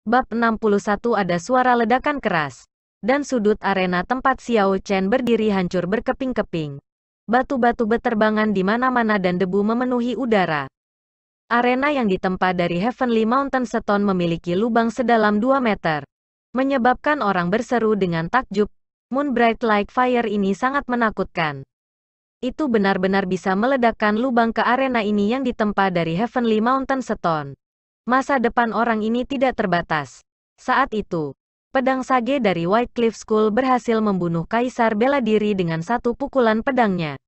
Bab 61 ada suara ledakan keras. Dan sudut arena tempat Xiao Chen berdiri hancur berkeping-keping. Batu-batu berterbangan di mana-mana dan debu memenuhi udara. Arena yang ditempa dari Heavenly Mountain Stone memiliki lubang sedalam 2 meter. Menyebabkan orang berseru dengan takjub, Moonbright Like Fire ini sangat menakutkan. Itu benar-benar bisa meledakkan lubang ke arena ini yang ditempa dari Heavenly Mountain Stone. Masa depan orang ini tidak terbatas. Saat itu, pedang sage dari White Cliff School berhasil membunuh Kaisar Bela Diri dengan satu pukulan pedangnya.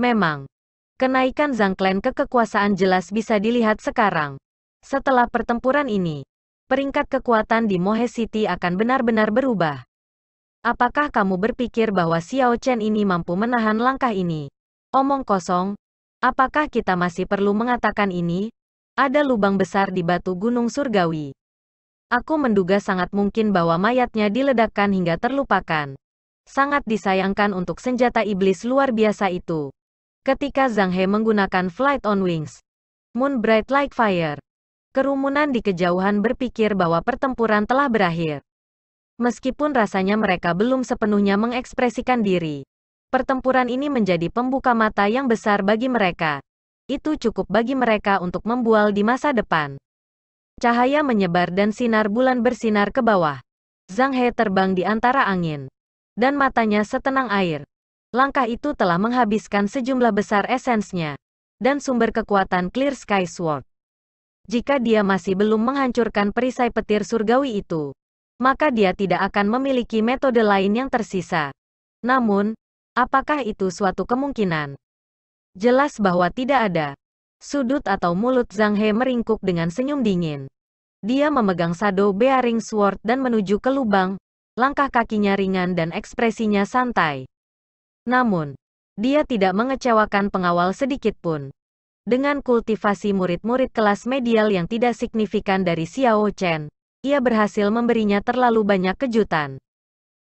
Memang, kenaikan Zhang Clan ke kekuasaan jelas bisa dilihat sekarang. Setelah pertempuran ini, peringkat kekuatan di Mohe City akan benar-benar berubah. Apakah kamu berpikir bahwa Xiao Chen ini mampu menahan langkah ini? Omong kosong. Apakah kita masih perlu mengatakan ini? Ada lubang besar di batu gunung surgawi. Aku menduga sangat mungkin bahwa mayatnya diledakkan hingga terlupakan. Sangat disayangkan untuk senjata iblis luar biasa itu. Ketika Zhang He menggunakan Flight on Wings, Moonbright Like Fire, kerumunan di kejauhan berpikir bahwa pertempuran telah berakhir. Meskipun rasanya mereka belum sepenuhnya mengekspresikan diri, pertempuran ini menjadi pembuka mata yang besar bagi mereka. Itu cukup bagi mereka untuk membual di masa depan. Cahaya menyebar dan sinar bulan bersinar ke bawah. Zhang He terbang di antara angin. Dan matanya setenang air. Langkah itu telah menghabiskan sejumlah besar esensnya. Dan sumber kekuatan Clear Sky Sword. Jika dia masih belum menghancurkan perisai petir surgawi itu, maka dia tidak akan memiliki metode lain yang tersisa. Namun, apakah itu suatu kemungkinan? Jelas bahwa tidak ada. Sudut atau mulut Zhang He meringkuk dengan senyum dingin. Dia memegang Shadow Bearing Sword dan menuju ke lubang. Langkah kakinya ringan dan ekspresinya santai. Namun, dia tidak mengecewakan pengawal sedikit pun. Dengan kultivasi murid-murid kelas medial yang tidak signifikan dari Xiao Chen, ia berhasil memberinya terlalu banyak kejutan.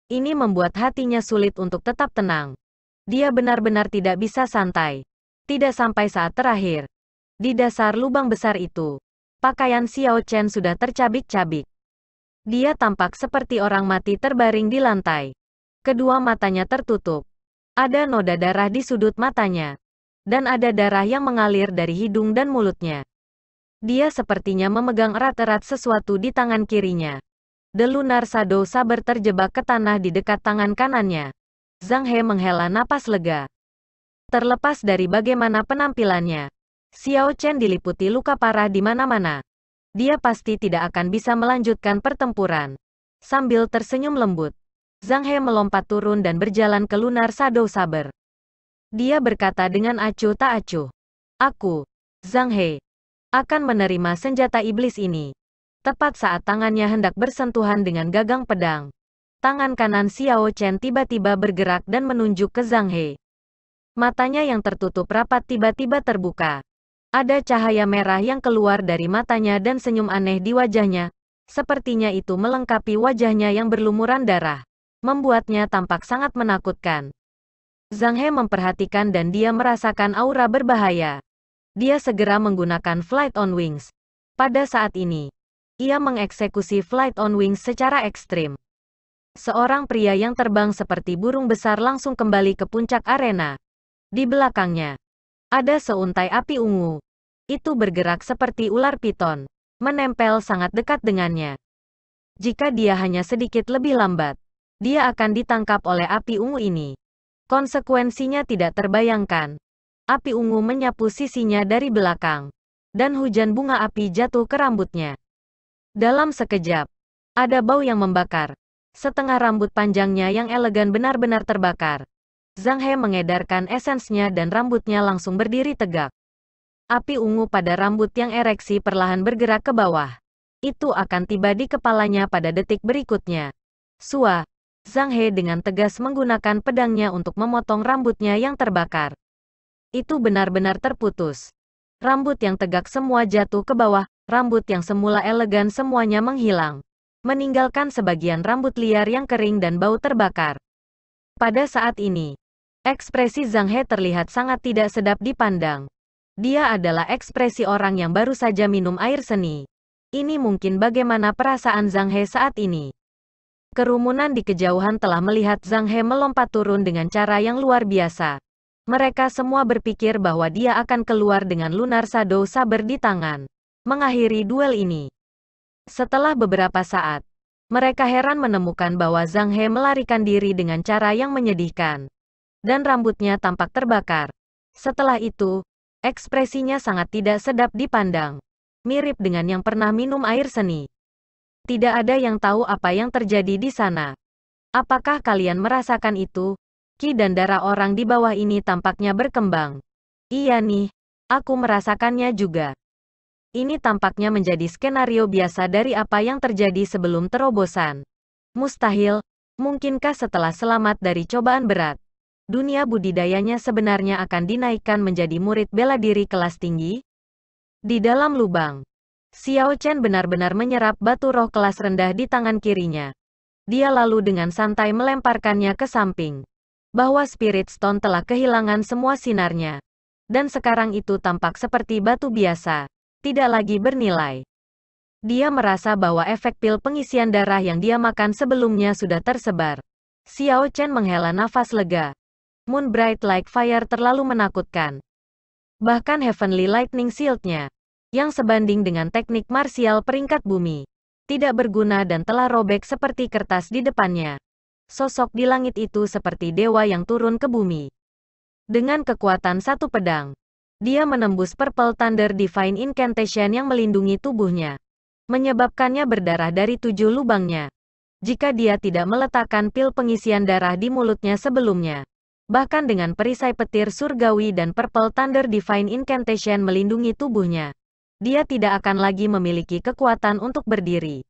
Ini membuat hatinya sulit untuk tetap tenang. Dia benar-benar tidak bisa santai. Tidak sampai saat terakhir. Di dasar lubang besar itu, pakaian Xiao Chen sudah tercabik-cabik. Dia tampak seperti orang mati terbaring di lantai. Kedua matanya tertutup. Ada noda darah di sudut matanya. Dan ada darah yang mengalir dari hidung dan mulutnya. Dia sepertinya memegang erat-erat sesuatu di tangan kirinya. The Lunar Shadow Saber terjebak ke tanah di dekat tangan kanannya. Zhang He menghela napas lega. Terlepas dari bagaimana penampilannya, Xiao Chen diliputi luka parah di mana-mana. Dia pasti tidak akan bisa melanjutkan pertempuran. Sambil tersenyum lembut, Zhang He melompat turun dan berjalan ke Lunar Shadow Saber. Dia berkata dengan acuh tak acuh, "Aku, Zhang He, akan menerima senjata iblis ini." Tepat saat tangannya hendak bersentuhan dengan gagang pedang, tangan kanan Xiao Chen tiba-tiba bergerak dan menunjuk ke Zhang He. Matanya yang tertutup rapat tiba-tiba terbuka. Ada cahaya merah yang keluar dari matanya dan senyum aneh di wajahnya. Sepertinya itu melengkapi wajahnya yang berlumuran darah. Membuatnya tampak sangat menakutkan. Zhang He memperhatikan dan dia merasakan aura berbahaya. Dia segera menggunakan Flight on Wings. Pada saat ini, ia mengeksekusi Flight on Wings secara ekstrim. Seorang pria yang terbang seperti burung besar langsung kembali ke puncak arena. Di belakangnya, ada seuntai api ungu. Itu bergerak seperti ular piton, menempel sangat dekat dengannya. Jika dia hanya sedikit lebih lambat, dia akan ditangkap oleh api ungu ini. Konsekuensinya tidak terbayangkan. Api ungu menyapu sisinya dari belakang, dan hujan bunga api jatuh ke rambutnya. Dalam sekejap, ada bau yang membakar. Setengah rambut panjangnya yang elegan benar-benar terbakar. Zhang He mengedarkan esensnya dan rambutnya langsung berdiri tegak. Api ungu pada rambut yang ereksi perlahan bergerak ke bawah. Itu akan tiba di kepalanya pada detik berikutnya. Sua, Zhang He dengan tegas menggunakan pedangnya untuk memotong rambutnya yang terbakar. Itu benar-benar terputus. Rambut yang tegak semua jatuh ke bawah, rambut yang semula elegan semuanya menghilang. Meninggalkan sebagian rambut liar yang kering dan bau terbakar. Pada saat ini, ekspresi Zhang He terlihat sangat tidak sedap dipandang. Dia adalah ekspresi orang yang baru saja minum air seni. Ini mungkin bagaimana perasaan Zhang He saat ini. Kerumunan di kejauhan telah melihat Zhang He melompat turun dengan cara yang luar biasa. Mereka semua berpikir bahwa dia akan keluar dengan Lunar Shadow Saber di tangan, mengakhiri duel ini. Setelah beberapa saat, mereka heran menemukan bahwa Zhang He melarikan diri dengan cara yang menyedihkan, dan rambutnya tampak terbakar. Setelah itu, ekspresinya sangat tidak sedap dipandang, mirip dengan yang pernah minum air seni. Tidak ada yang tahu apa yang terjadi di sana. Apakah kalian merasakan itu? Ki dan darah orang di bawah ini tampaknya berkembang. Iya nih, aku merasakannya juga. Ini tampaknya menjadi skenario biasa dari apa yang terjadi sebelum terobosan. Mustahil, mungkinkah setelah selamat dari cobaan berat, dunia budidayanya sebenarnya akan dinaikkan menjadi murid bela diri kelas tinggi? Di dalam lubang, Xiao Chen benar-benar menyerap batu roh kelas rendah di tangan kirinya. Dia lalu dengan santai melemparkannya ke samping. Bahwa Spirit Stone telah kehilangan semua sinarnya. Dan sekarang itu tampak seperti batu biasa, tidak lagi bernilai. Dia merasa bahwa efek pil pengisian darah yang dia makan sebelumnya sudah tersebar. Xiao Chen menghela nafas lega. Moon Bright Like Fire terlalu menakutkan. Bahkan Heavenly Lightning Shield-nya, yang sebanding dengan teknik marsial peringkat bumi, tidak berguna dan telah robek seperti kertas di depannya. Sosok di langit itu seperti dewa yang turun ke bumi. Dengan kekuatan satu pedang, dia menembus Purple Thunder Divine Incantation yang melindungi tubuhnya, menyebabkannya berdarah dari 7 lubangnya. Jika dia tidak meletakkan pil pengisian darah di mulutnya sebelumnya, bahkan dengan perisai petir surgawi dan Purple Thunder Divine Incantation melindungi tubuhnya, dia tidak akan lagi memiliki kekuatan untuk berdiri.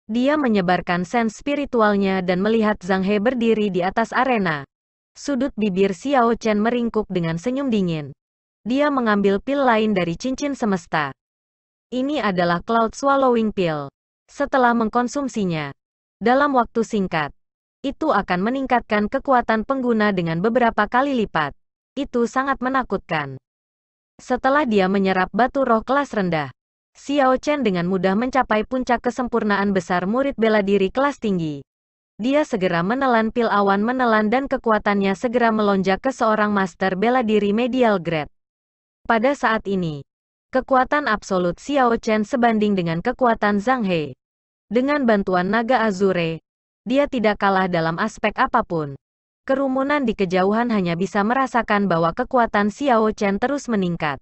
Dia menyebarkan sense spiritualnya dan melihat Zhang He berdiri di atas arena. Sudut bibir Xiao Chen meringkuk dengan senyum dingin. Dia mengambil pil lain dari cincin semesta. Ini adalah Cloud Swallowing Pill. Setelah mengkonsumsinya, dalam waktu singkat, itu akan meningkatkan kekuatan pengguna dengan beberapa kali lipat. Itu sangat menakutkan. Setelah dia menyerap batu roh kelas rendah, Xiao Chen dengan mudah mencapai puncak kesempurnaan besar murid bela diri kelas tinggi. Dia segera menelan pil awan menelan dan kekuatannya segera melonjak ke seorang master bela diri medial grade. Pada saat ini, kekuatan absolut Xiao Chen sebanding dengan kekuatan Zhang He. Dengan bantuan naga Azure, dia tidak kalah dalam aspek apapun. Kerumunan di kejauhan hanya bisa merasakan bahwa kekuatan Xiao Chen terus meningkat.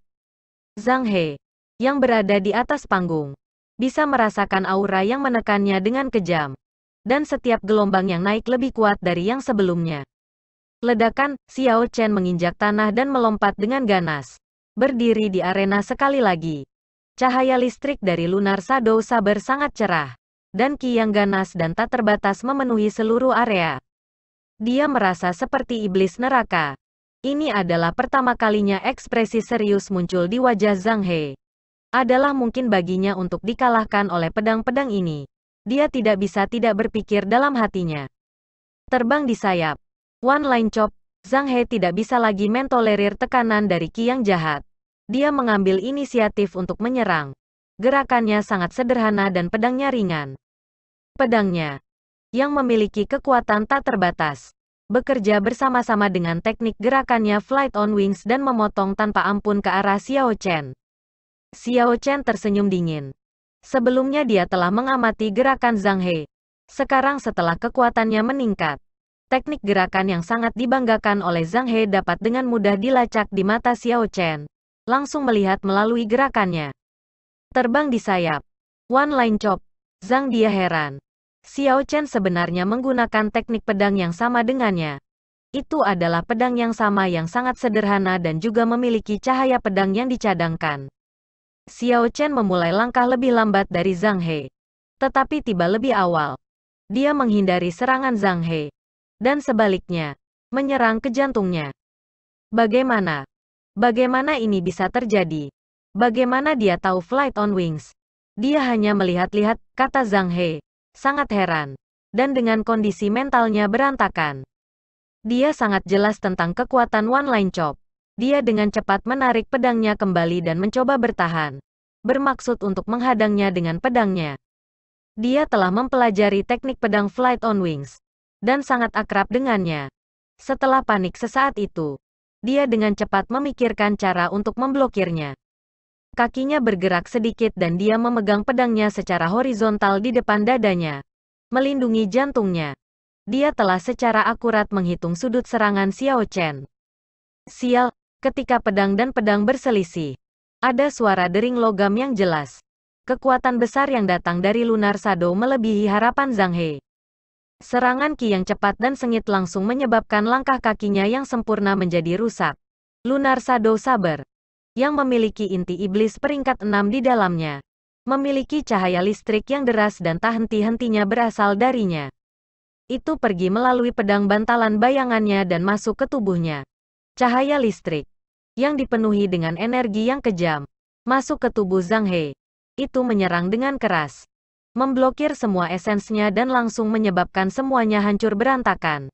Zhang He, yang berada di atas panggung, bisa merasakan aura yang menekannya dengan kejam. Dan setiap gelombang yang naik lebih kuat dari yang sebelumnya. Ledakan, Xiao Chen menginjak tanah dan melompat dengan ganas. Berdiri di arena sekali lagi. Cahaya listrik dari Lunar Shadow Saber sangat cerah. Dan ki yang ganas dan tak terbatas memenuhi seluruh area. Dia merasa seperti iblis neraka. Ini adalah pertama kalinya ekspresi serius muncul di wajah Zhang He. Adalah mungkin baginya untuk dikalahkan oleh pedang-pedang ini. Dia tidak bisa tidak berpikir dalam hatinya. Terbang di sayap. One Line Chop. Zhang He tidak bisa lagi mentolerir tekanan dari ki yang jahat. Dia mengambil inisiatif untuk menyerang. Gerakannya sangat sederhana dan pedangnya ringan. Pedangnya, yang memiliki kekuatan tak terbatas, bekerja bersama-sama dengan teknik gerakannya Flight on Wings dan memotong tanpa ampun ke arah Xiao Chen. Xiao Chen tersenyum dingin. Sebelumnya dia telah mengamati gerakan Zhang He. Sekarang setelah kekuatannya meningkat, teknik gerakan yang sangat dibanggakan oleh Zhang He dapat dengan mudah dilacak di mata Xiao Chen. Langsung melihat melalui gerakannya. Terbang di sayap. One Line Chop. Zhang dia heran. Xiao Chen sebenarnya menggunakan teknik pedang yang sama dengannya. Itu adalah pedang yang sama yang sangat sederhana dan juga memiliki cahaya pedang yang dicadangkan. Xiao Chen memulai langkah lebih lambat dari Zhang He. Tetapi tiba lebih awal. Dia menghindari serangan Zhang He. Dan sebaliknya, menyerang ke jantungnya. Bagaimana? Bagaimana ini bisa terjadi? Bagaimana dia tahu Flight on Wings? Dia hanya melihat-lihat, kata Zhang He. Sangat heran. Dan dengan kondisi mentalnya berantakan. Dia sangat jelas tentang kekuatan One Line Chop. Dia dengan cepat menarik pedangnya kembali dan mencoba bertahan. bermaksud untuk menghadangnya dengan pedangnya. Dia telah mempelajari teknik pedang Flight on Wings, dan sangat akrab dengannya. Setelah panik sesaat itu, dia dengan cepat memikirkan cara untuk memblokirnya. Kakinya bergerak sedikit dan dia memegang pedangnya secara horizontal di depan dadanya, melindungi jantungnya. Dia telah secara akurat menghitung sudut serangan Xiao Chen. Sial, ketika pedang dan pedang berselisih, ada suara dering logam yang jelas. Kekuatan besar yang datang dari Lunar Shadow melebihi harapan Zhang He. Serangan Qi yang cepat dan sengit langsung menyebabkan langkah kakinya yang sempurna menjadi rusak. Lunar Shadow Saber, yang memiliki inti iblis peringkat 6 di dalamnya, memiliki cahaya listrik yang deras dan tak henti-hentinya berasal darinya. Itu pergi melalui pedang bantalan bayangannya dan masuk ke tubuhnya. Cahaya listrik, yang dipenuhi dengan energi yang kejam, masuk ke tubuh Zhang He. Itu menyerang dengan keras, memblokir semua esensnya dan langsung menyebabkan semuanya hancur berantakan.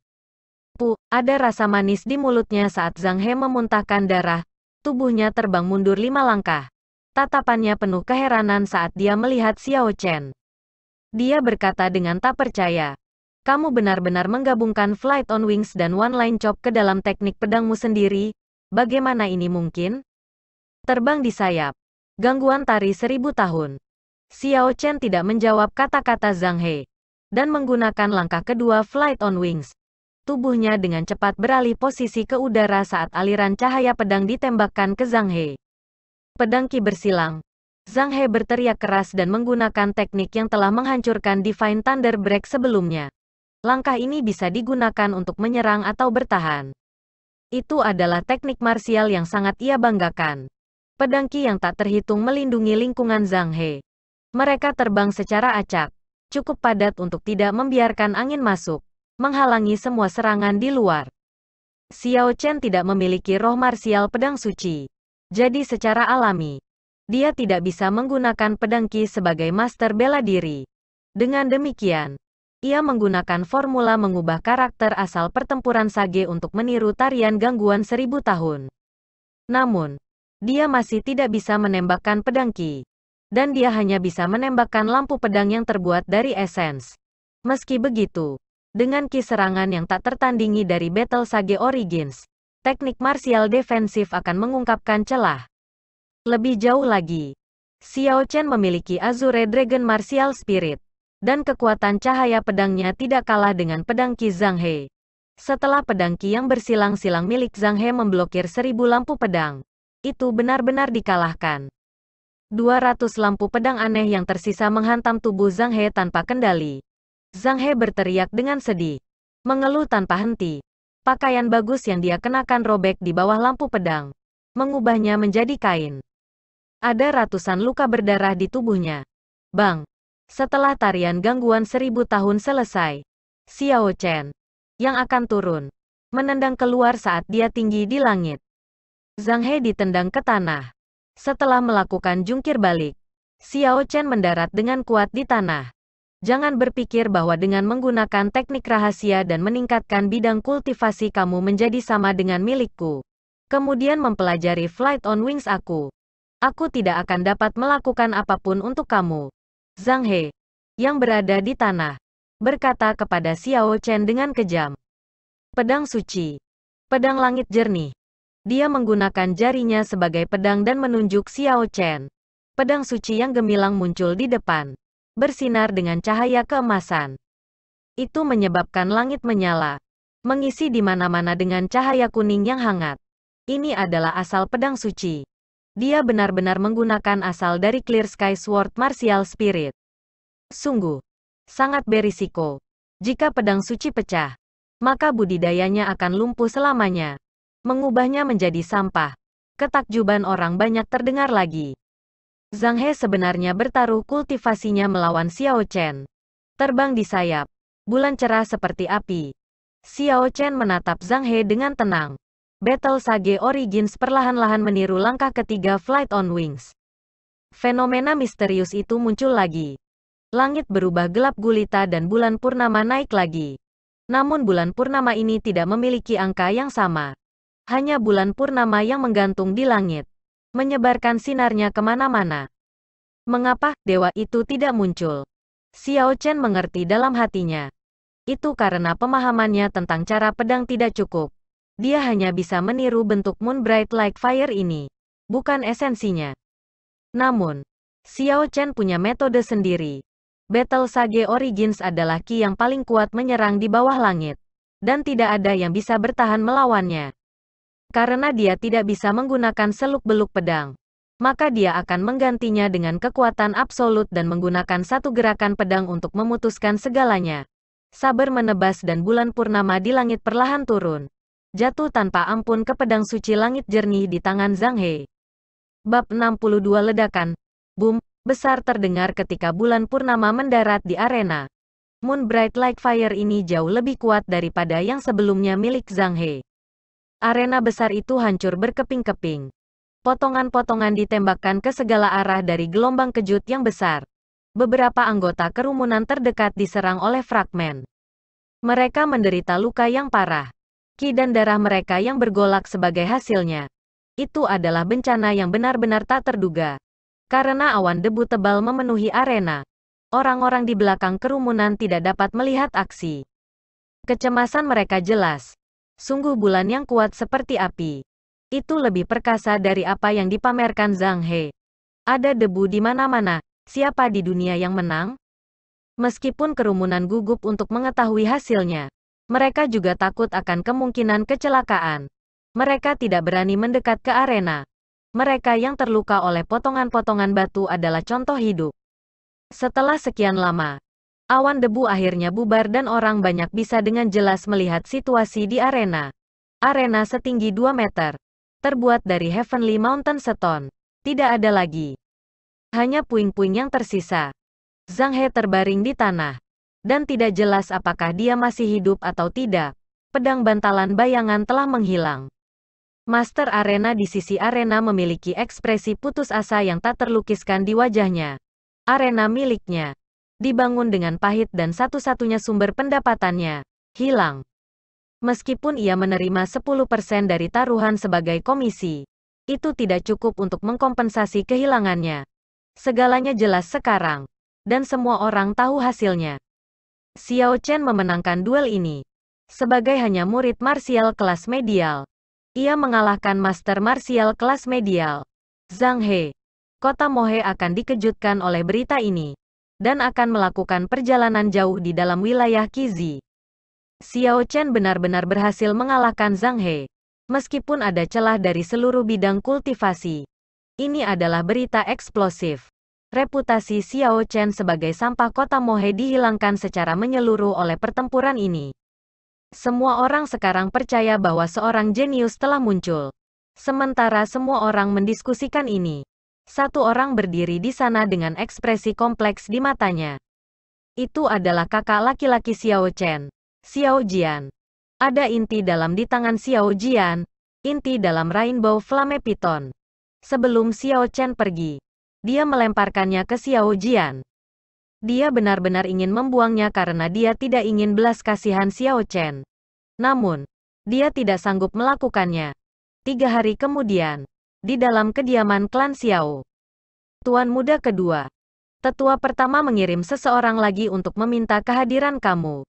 Ada rasa manis di mulutnya saat Zhang He memuntahkan darah, tubuhnya terbang mundur 5 langkah. Tatapannya penuh keheranan saat dia melihat Xiao Chen. Dia berkata dengan tak percaya, "Kamu benar-benar menggabungkan Flight on Wings dan One Line Chop ke dalam teknik pedangmu sendiri? Bagaimana ini mungkin?" Terbang di sayap. Gangguan tari 1000 tahun. Xiao Chen tidak menjawab kata-kata Zhang He, dan menggunakan langkah kedua Flight on Wings. Tubuhnya dengan cepat beralih posisi ke udara saat aliran cahaya pedang ditembakkan ke Zhang He. Pedang Qi bersilang. Zhang He berteriak keras dan menggunakan teknik yang telah menghancurkan Divine Thunder Break sebelumnya. Langkah ini bisa digunakan untuk menyerang atau bertahan. Itu adalah teknik marsial yang sangat ia banggakan. Pedang Qi yang tak terhitung melindungi lingkungan Zhang He. Mereka terbang secara acak, cukup padat untuk tidak membiarkan angin masuk, menghalangi semua serangan di luar. Xiao Chen tidak memiliki roh marsial pedang suci. Jadi secara alami, dia tidak bisa menggunakan pedang Qi sebagai master bela diri. Dengan demikian, ia menggunakan formula mengubah karakter asal pertempuran Sage untuk meniru tarian gangguan 1000 tahun. Namun, dia masih tidak bisa menembakkan pedang Qi. Dan dia hanya bisa menembakkan lampu pedang yang terbuat dari esens. Meski begitu, dengan Qi serangan yang tak tertandingi dari Battle Sage Origins, teknik marsial defensif akan mengungkapkan celah. Lebih jauh lagi, Xiao Chen memiliki Azure Dragon Martial Spirit, dan kekuatan cahaya pedangnya tidak kalah dengan pedang Qi Zhang He. Setelah pedang Qi yang bersilang-silang milik Zhang He memblokir 1000 lampu pedang, itu benar-benar dikalahkan. 200 lampu pedang aneh yang tersisa menghantam tubuh Zhang He tanpa kendali. Zhang He berteriak dengan sedih, mengeluh tanpa henti. Pakaian bagus yang dia kenakan robek di bawah lampu pedang, mengubahnya menjadi kain. Ada ratusan luka berdarah di tubuhnya. Bang! Setelah tarian gangguan 1000 tahun selesai, Xiao Chen, yang akan turun, menendang keluar saat dia tinggi di langit. Zhang He ditendang ke tanah. Setelah melakukan jungkir balik, Xiao Chen mendarat dengan kuat di tanah. Jangan berpikir bahwa dengan menggunakan teknik rahasia dan meningkatkan bidang kultivasi kamu menjadi sama dengan milikku. Kemudian mempelajari Flight on Wings aku. Aku tidak akan dapat melakukan apapun untuk kamu. Zhang He, yang berada di tanah, berkata kepada Xiao Chen dengan kejam. Pedang suci. Pedang langit jernih. Dia menggunakan jarinya sebagai pedang dan menunjuk Xiao Chen. Pedang suci yang gemilang muncul di depan, bersinar dengan cahaya keemasan. Itu menyebabkan langit menyala, mengisi di mana-mana dengan cahaya kuning yang hangat. Ini adalah asal pedang suci. Dia benar-benar menggunakan asal dari Clear Sky Sword Martial Spirit. Sungguh, sangat berisiko. Jika pedang suci pecah, maka budidayanya akan lumpuh selamanya. Mengubahnya menjadi sampah. Ketakjuban orang banyak terdengar lagi. Zhang He sebenarnya bertaruh kultivasinya melawan Xiao Chen. Terbang di sayap, bulan cerah seperti api. Xiao Chen menatap Zhang He dengan tenang. Battle Sage Origins perlahan-lahan meniru langkah ketiga Flight on Wings. Fenomena misterius itu muncul lagi. Langit berubah gelap gulita dan bulan purnama naik lagi. Namun bulan purnama ini tidak memiliki angka yang sama. Hanya bulan purnama yang menggantung di langit, menyebarkan sinarnya kemana-mana. Mengapa dewa itu tidak muncul? Xiao Chen mengerti dalam hatinya. Itu karena pemahamannya tentang cara pedang tidak cukup. Dia hanya bisa meniru bentuk Moon Bright Like Fire ini, bukan esensinya. Namun, Xiao Chen punya metode sendiri. Battle Sage Origins adalah ki yang paling kuat menyerang di bawah langit. Dan tidak ada yang bisa bertahan melawannya. Karena dia tidak bisa menggunakan seluk-beluk pedang, maka dia akan menggantinya dengan kekuatan absolut dan menggunakan satu gerakan pedang untuk memutuskan segalanya. Saber menebas dan bulan purnama di langit perlahan turun. Jatuh tanpa ampun ke pedang suci langit jernih di tangan Zhang He. Bab 62 Ledakan. Boom, besar terdengar ketika bulan purnama mendarat di arena. Moon Bright Like Fire ini jauh lebih kuat daripada yang sebelumnya milik Zhang He. Arena besar itu hancur berkeping-keping. Potongan-potongan ditembakkan ke segala arah dari gelombang kejut yang besar. Beberapa anggota kerumunan terdekat diserang oleh fragmen. Mereka menderita luka yang parah. Ki dan darah mereka yang bergolak sebagai hasilnya. Itu adalah bencana yang benar-benar tak terduga. Karena awan debu tebal memenuhi arena, orang-orang di belakang kerumunan tidak dapat melihat aksi. Kecemasan mereka jelas. Sungguh bulan yang kuat seperti api. Itu lebih perkasa dari apa yang dipamerkan Zhang He. Ada debu di mana-mana. Siapa di dunia yang menang? Meskipun kerumunan gugup untuk mengetahui hasilnya, mereka juga takut akan kemungkinan kecelakaan. Mereka tidak berani mendekat ke arena. Mereka yang terluka oleh potongan-potongan batu adalah contoh hidup. Setelah sekian lama, awan debu akhirnya bubar dan orang banyak bisa dengan jelas melihat situasi di arena. Arena setinggi 2 meter, terbuat dari Heavenly Mountain Stone. Tidak ada lagi. Hanya puing-puing yang tersisa. Zhang He terbaring di tanah. Dan tidak jelas apakah dia masih hidup atau tidak. Pedang bantalan bayangan telah menghilang. Master Arena di sisi arena memiliki ekspresi putus asa yang tak terlukiskan di wajahnya. Arena miliknya dibangun dengan pahit dan satu-satunya sumber pendapatannya hilang. Meskipun ia menerima 10% dari taruhan sebagai komisi, itu tidak cukup untuk mengkompensasi kehilangannya. Segalanya jelas sekarang, dan semua orang tahu hasilnya. Xiao Chen memenangkan duel ini. Sebagai hanya murid martial kelas medial, ia mengalahkan master martial kelas medial, Zhang He. Kota Mohe akan dikejutkan oleh berita ini, dan akan melakukan perjalanan jauh di dalam wilayah Qizi. Xiao Chen benar-benar berhasil mengalahkan Zhang He, meskipun ada celah dari seluruh bidang kultivasi. Ini adalah berita eksplosif. Reputasi Xiao Chen sebagai sampah kota Mohe dihilangkan secara menyeluruh oleh pertempuran ini. Semua orang sekarang percaya bahwa seorang jenius telah muncul. Sementara semua orang mendiskusikan ini, satu orang berdiri di sana dengan ekspresi kompleks di matanya. Itu adalah kakak laki-laki Xiao Chen, Xiao Jian. Ada inti dalam di tangan Xiao Jian, inti dalam Rainbow Flame Python. Sebelum Xiao Chen pergi, dia melemparkannya ke Xiao Jian. Dia benar-benar ingin membuangnya karena dia tidak ingin belas kasihan Xiao Chen. Namun, dia tidak sanggup melakukannya. 3 hari kemudian, di dalam kediaman klan Xiao, Tuan Muda kedua, tetua pertama mengirim seseorang lagi untuk meminta kehadiran kamu.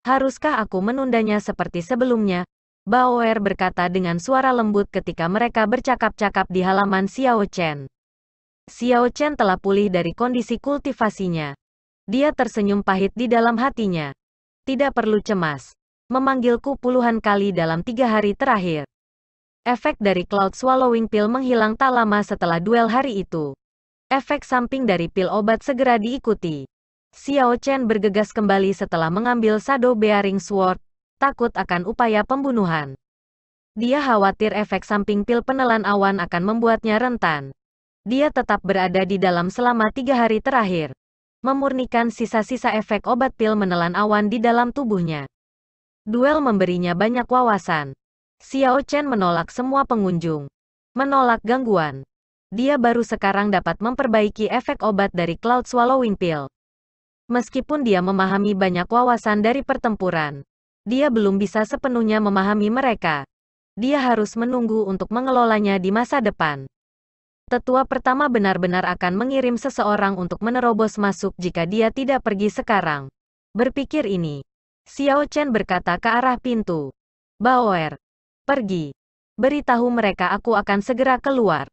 Haruskah aku menundanya seperti sebelumnya? Baoer berkata dengan suara lembut ketika mereka bercakap-cakap di halaman Xiao Chen. Xiao Chen telah pulih dari kondisi kultivasinya. Dia tersenyum pahit di dalam hatinya. Tidak perlu cemas. Memanggilku puluhan kali dalam 3 hari terakhir. Efek dari Cloud Swallowing Pill menghilang tak lama setelah duel hari itu. Efek samping dari pil obat segera diikuti. Xiao Chen bergegas kembali setelah mengambil Shadow Bearing Sword, takut akan upaya pembunuhan. Dia khawatir efek samping pil penelan awan akan membuatnya rentan. Dia tetap berada di dalam selama 3 hari terakhir, memurnikan sisa-sisa efek obat pil menelan awan di dalam tubuhnya. Duel memberinya banyak wawasan. Xiao Chen menolak semua pengunjung. Menolak gangguan. Dia baru sekarang dapat memperbaiki efek obat dari Cloud Swallowing Pill. Meskipun dia memahami banyak wawasan dari pertempuran, dia belum bisa sepenuhnya memahami mereka. Dia harus menunggu untuk mengelolanya di masa depan. Tetua pertama benar-benar akan mengirim seseorang untuk menerobos masuk jika dia tidak pergi sekarang. Berpikir ini, Xiao Chen berkata ke arah pintu. Bauer, pergi. Beritahu mereka aku akan segera keluar.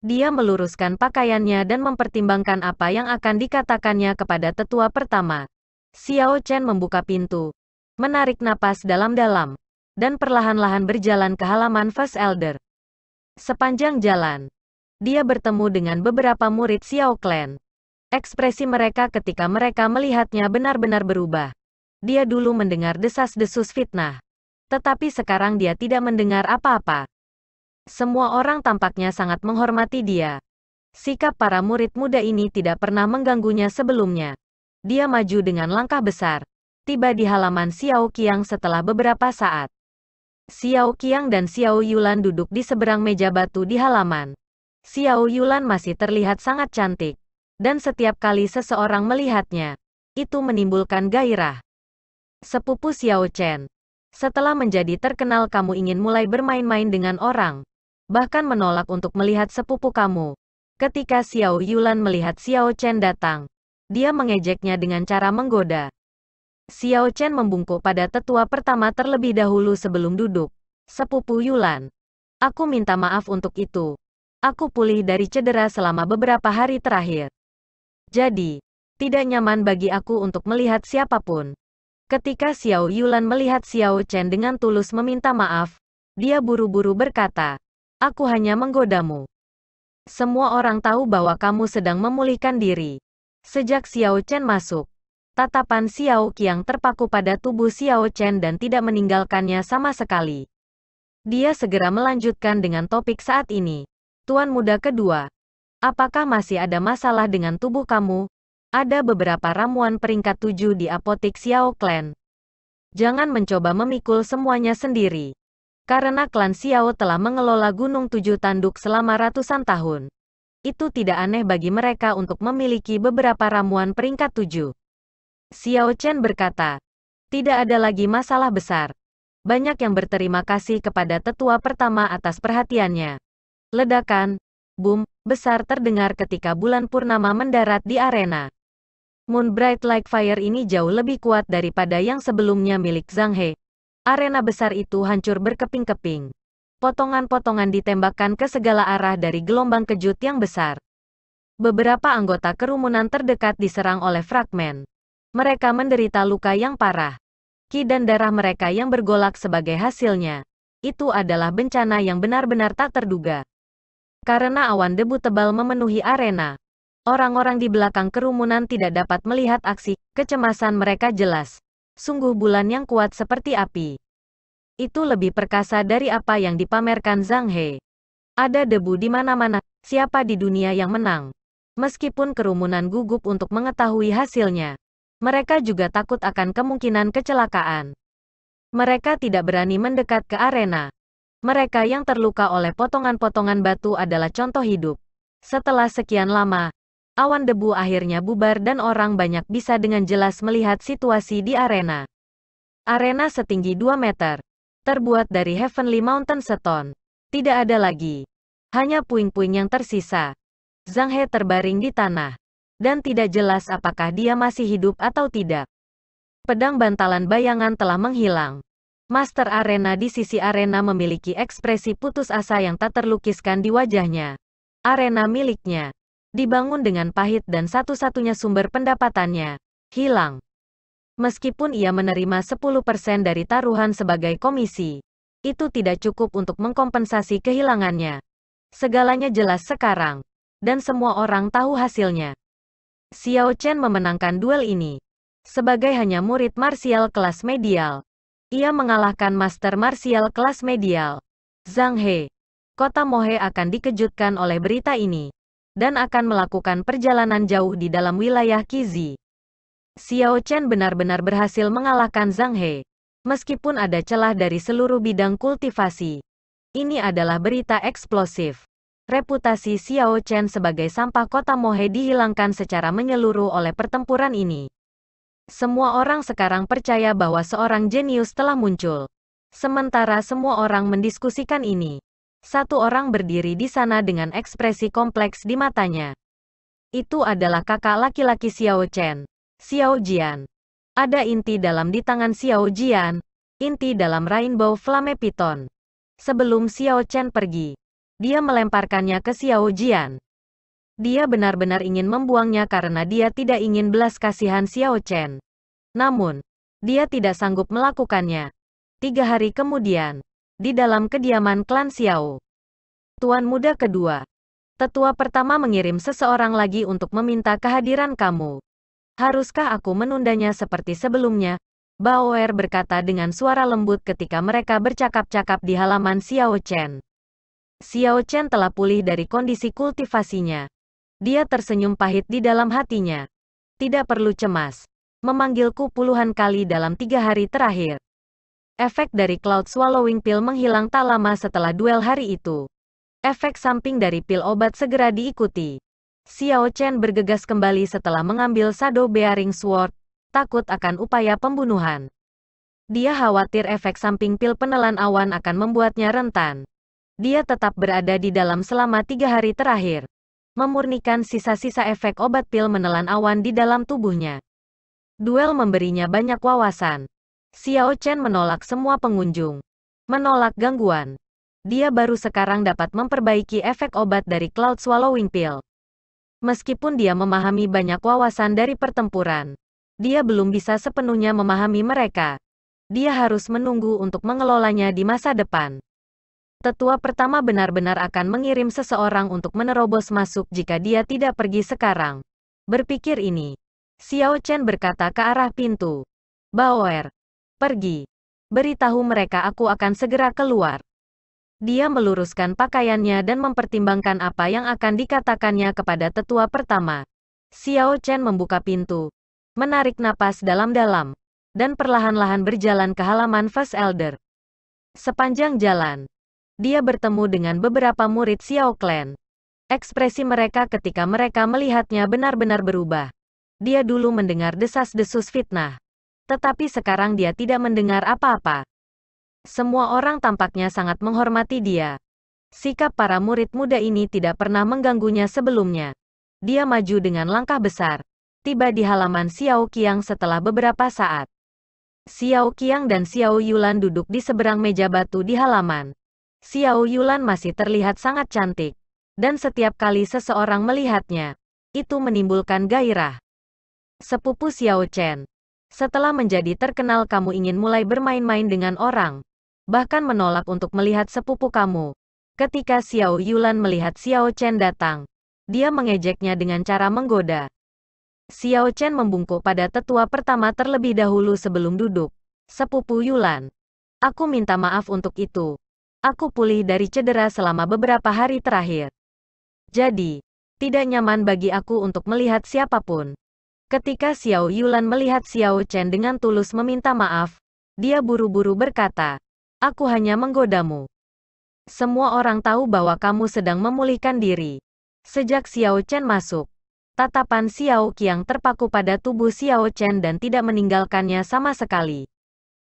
Dia meluruskan pakaiannya dan mempertimbangkan apa yang akan dikatakannya kepada tetua pertama. Xiao Chen membuka pintu, menarik napas dalam-dalam, dan perlahan-lahan berjalan ke halaman First Elder. Sepanjang jalan, dia bertemu dengan beberapa murid Xiao Clan. Ekspresi mereka ketika mereka melihatnya benar-benar berubah. Dia dulu mendengar desas-desus fitnah, tetapi sekarang dia tidak mendengar apa-apa. Semua orang tampaknya sangat menghormati dia. Sikap para murid muda ini tidak pernah mengganggunya sebelumnya. Dia maju dengan langkah besar, tiba di halaman Xiao Qiang setelah beberapa saat. Xiao Qiang dan Xiao Yulan duduk di seberang meja batu di halaman. Xiao Yulan masih terlihat sangat cantik, dan setiap kali seseorang melihatnya, itu menimbulkan gairah. Sepupu Xiao Chen, setelah menjadi terkenal kamu ingin mulai bermain-main dengan orang, bahkan menolak untuk melihat sepupu kamu. Ketika Xiao Yulan melihat Xiao Chen datang, dia mengejeknya dengan cara menggoda. Xiao Chen membungkuk pada tetua pertama terlebih dahulu sebelum duduk. Sepupu Yulan, aku minta maaf untuk itu. Aku pulih dari cedera selama beberapa hari terakhir. Jadi, tidak nyaman bagi aku untuk melihat siapapun. Ketika Xiao Yulan melihat Xiao Chen dengan tulus meminta maaf, dia buru-buru berkata, aku hanya menggodamu. Semua orang tahu bahwa kamu sedang memulihkan diri. Sejak Xiao Chen masuk, tatapan Xiao Qiang terpaku pada tubuh Xiao Chen dan tidak meninggalkannya sama sekali. Dia segera melanjutkan dengan topik saat ini. Tuan muda kedua, apakah masih ada masalah dengan tubuh kamu? Ada beberapa ramuan peringkat 7 di apotik Xiao Clan. Jangan mencoba memikul semuanya sendiri. Karena klan Xiao telah mengelola Gunung Tujuh Tanduk selama ratusan tahun. Itu tidak aneh bagi mereka untuk memiliki beberapa ramuan peringkat 7. Xiao Chen berkata, tidak ada lagi masalah besar. Banyak yang berterima kasih kepada tetua pertama atas perhatiannya. Ledakan, boom, besar terdengar ketika bulan purnama mendarat di arena. Moon Bright Like Fire ini jauh lebih kuat daripada yang sebelumnya milik Zhang He. Arena besar itu hancur berkeping-keping. Potongan-potongan ditembakkan ke segala arah dari gelombang kejut yang besar. Beberapa anggota kerumunan terdekat diserang oleh fragmen. Mereka menderita luka yang parah. Ki dan darah mereka yang bergolak sebagai hasilnya. Itu adalah bencana yang benar-benar tak terduga. Karena awan debu tebal memenuhi arena, orang-orang di belakang kerumunan tidak dapat melihat aksi kecemasan mereka jelas. Sungguh bulan yang kuat seperti api. Itu lebih perkasa dari apa yang dipamerkan Zhang He. Ada debu di mana-mana, siapa di dunia yang menang? Meskipun kerumunan gugup untuk mengetahui hasilnya, mereka juga takut akan kemungkinan kecelakaan. Mereka tidak berani mendekat ke arena. Mereka yang terluka oleh potongan-potongan batu adalah contoh hidup. Setelah sekian lama, awan debu akhirnya bubar dan orang banyak bisa dengan jelas melihat situasi di arena. Arena setinggi 2 meter, terbuat dari Heavenly Mountain Stone. Tidak ada lagi. Hanya puing-puing yang tersisa. Zhang He terbaring di tanah. Dan tidak jelas apakah dia masih hidup atau tidak. Pedang bantalan bayangan telah menghilang. Master Arena di sisi arena memiliki ekspresi putus asa yang tak terlukiskan di wajahnya. Arena miliknya dibangun dengan pahit dan satu-satunya sumber pendapatannya hilang. Meskipun ia menerima 10% dari taruhan sebagai komisi, itu tidak cukup untuk mengkompensasi kehilangannya. Segalanya jelas sekarang, dan semua orang tahu hasilnya. Xiao Chen memenangkan duel ini. Sebagai hanya murid marsial kelas medial, ia mengalahkan master marsial kelas medial, Zhang He. Kota Mohe akan dikejutkan oleh berita ini, dan akan melakukan perjalanan jauh di dalam wilayah Qizi. Xiao Chen benar-benar berhasil mengalahkan Zhang He. Meskipun ada celah dari seluruh bidang kultivasi, ini adalah berita eksplosif. Reputasi Xiao Chen sebagai sampah kota Mohe dihilangkan secara menyeluruh oleh pertempuran ini. Semua orang sekarang percaya bahwa seorang jenius telah muncul. Sementara semua orang mendiskusikan ini, Satu orang berdiri di sana dengan ekspresi kompleks di matanya. Itu adalah kakak laki-laki Xiao Chen, Xiao Jian. Ada inti dalam di tangan Xiao Jian, inti dalam Rainbow Flame Python. Sebelum Xiao Chen pergi, dia melemparkannya ke Xiao Jian. Dia benar-benar ingin membuangnya karena dia tidak ingin belas kasihan Xiao Chen. Namun, dia tidak sanggup melakukannya. 3 hari kemudian, di dalam kediaman klan Xiao, Tuan Muda Kedua, Tetua Pertama mengirim seseorang lagi untuk meminta kehadiran kamu. Haruskah aku menundanya seperti sebelumnya? Baoer berkata dengan suara lembut ketika mereka bercakap-cakap di halaman Xiao Chen. Xiao Chen telah pulih dari kondisi kultivasinya. Dia tersenyum pahit di dalam hatinya. Tidak perlu cemas. Memanggilku puluhan kali dalam 3 hari terakhir. Efek dari Cloud Swallowing Pill menghilang tak lama setelah duel hari itu. Efek samping dari pil obat segera diikuti. Xiao Chen bergegas kembali setelah mengambil Shadow Bearing Sword, takut akan upaya pembunuhan. Dia khawatir efek samping pil penelan awan akan membuatnya rentan. Dia tetap berada di dalam selama 3 hari terakhir, memurnikan sisa-sisa efek obat pil menelan awan di dalam tubuhnya. Duel memberinya banyak wawasan. Xiao Chen menolak semua pengunjung. Menolak gangguan. Dia baru sekarang dapat memperbaiki efek obat dari Cloud Swallowing Pill. Meskipun dia memahami banyak wawasan dari pertempuran, dia belum bisa sepenuhnya memahami mereka. Dia harus menunggu untuk mengelolanya di masa depan. Tetua Pertama benar-benar akan mengirim seseorang untuk menerobos masuk jika dia tidak pergi sekarang. Berpikir ini, Xiao Chen berkata ke arah pintu. Baoer, pergi. Beritahu mereka aku akan segera keluar. Dia meluruskan pakaiannya dan mempertimbangkan apa yang akan dikatakannya kepada Tetua Pertama. Xiao Chen membuka pintu, menarik napas dalam-dalam, dan perlahan-lahan berjalan ke halaman First Elder. Sepanjang jalan, dia bertemu dengan beberapa murid Xiao Clan. Ekspresi mereka ketika mereka melihatnya benar-benar berubah. Dia dulu mendengar desas-desus fitnah, tetapi sekarang dia tidak mendengar apa-apa. Semua orang tampaknya sangat menghormati dia. Sikap para murid muda ini tidak pernah mengganggunya sebelumnya. Dia maju dengan langkah besar, tiba di halaman Xiao Qiang setelah beberapa saat. Xiao Qiang dan Xiao Yulan duduk di seberang meja batu di halaman. Xiao Yulan masih terlihat sangat cantik, dan setiap kali seseorang melihatnya, itu menimbulkan gairah. Sepupu Xiao Chen, setelah menjadi terkenal kamu ingin mulai bermain-main dengan orang, bahkan menolak untuk melihat sepupu kamu. Ketika Xiao Yulan melihat Xiao Chen datang, dia mengejeknya dengan cara menggoda. Xiao Chen membungkuk pada Tetua Pertama terlebih dahulu sebelum duduk. Sepupu Yulan, aku minta maaf untuk itu. Aku pulih dari cedera selama beberapa hari terakhir. Jadi, tidak nyaman bagi aku untuk melihat siapapun. Ketika Xiao Yulan melihat Xiao Chen dengan tulus meminta maaf, dia buru-buru berkata, aku hanya menggodamu. Semua orang tahu bahwa kamu sedang memulihkan diri. Sejak Xiao Chen masuk, tatapan Xiao Qiang terpaku pada tubuh Xiao Chen dan tidak meninggalkannya sama sekali.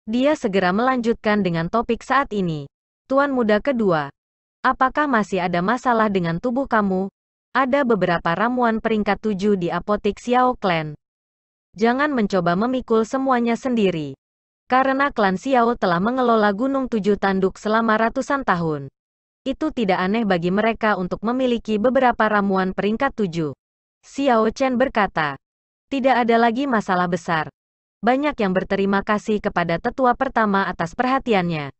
Dia segera melanjutkan dengan topik saat ini. Tuan Muda Kedua, apakah masih ada masalah dengan tubuh kamu? Ada beberapa ramuan peringkat 7 di apotik Xiao Clan. Jangan mencoba memikul semuanya sendiri. Karena klan Xiao telah mengelola Gunung Tujuh Tanduk selama ratusan tahun. Itu tidak aneh bagi mereka untuk memiliki beberapa ramuan peringkat 7. Xiao Chen berkata, tidak ada lagi masalah besar. Banyak yang berterima kasih kepada Tetua Pertama atas perhatiannya.